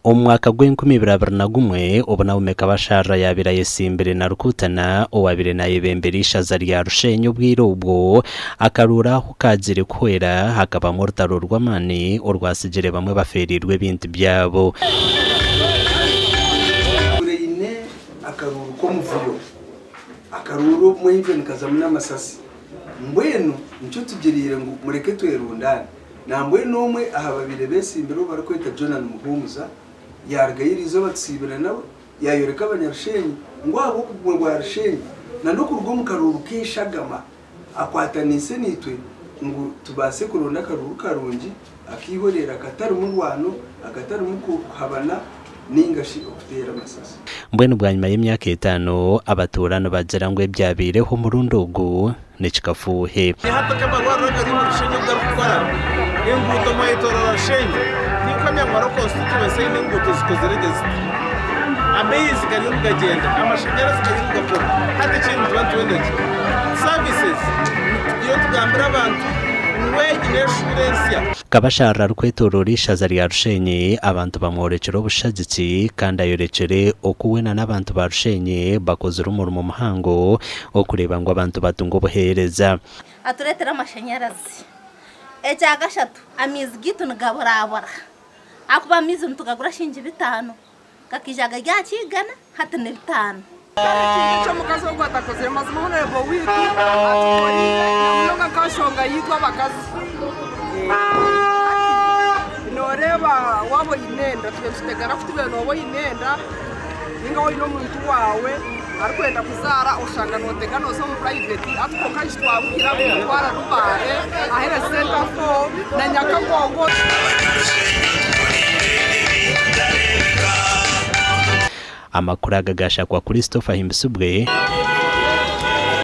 umwaka gw'2021 ubona umeka bashara yabira yesimbere na rukutana uwabire na yebemberisha zariya rushenyo bw'irubwo akarura ukazire kwera hakaba mu rutaro rw'amani urwasigire bamwe baferirwe bintu byabo ureyine akaruru ko muvuyo akaruru muhiveni kazamuna amasasi mbwenu nicyo tugirire ngo mureke twerundane nambwe nomwe aha babire besimbere barakwita Jonan Muhumuza yargayirizo batsibira nawe yayoreka abanyarushenyi ngo abo kugwa yarushenyi na no kurwo mu karuru kishagama akwatanise nitwe ngo tubase kuronda karuru karungi akihorera akatari umurwano akatari mukuhabana ningashi okutera amasasi mbwenu bwanyuma y'imyaka 5 abaturano bagera ngo byabireho mu rundugu n'ikikafuhe hata barwaraga mu rushenyi bw'arukora imbuto mayitora rushenyi nikamya ngwaro constituency n'imbuto zikozeregeze amezi kari mugagenda amashanyarazi kari mugakora hata kintu twantuwendeje services iyo tugambira abantu kabashara rukwetururisha zariya rushenyi abantu bamworekera ubushagitsi kandi ayorekere okuwena n'abantu ba rushenyi bakoze urumuri mu muhango wo kureba ngo abantu batunga ubuhereza aturetera amashanyarazi ecya gashatu amizi gitu ngaborabora akuba amizi ntugagura shinje 5 kakijaga ryakigana hata ne 5 cyo mukazo gwatakoze mazima honorable wiki atukori n'umwe kashonga yitwa bakazi noreba wabo inenda tutegara kutube nobo inenda ingaho ino muntu wawe arikwenda kuzara ushanga notega no so mu private atuko kashi twabwira gutwara rubare ahera center for na Nyakagongo amakuru agagasha kwa Christopher Himbisubwe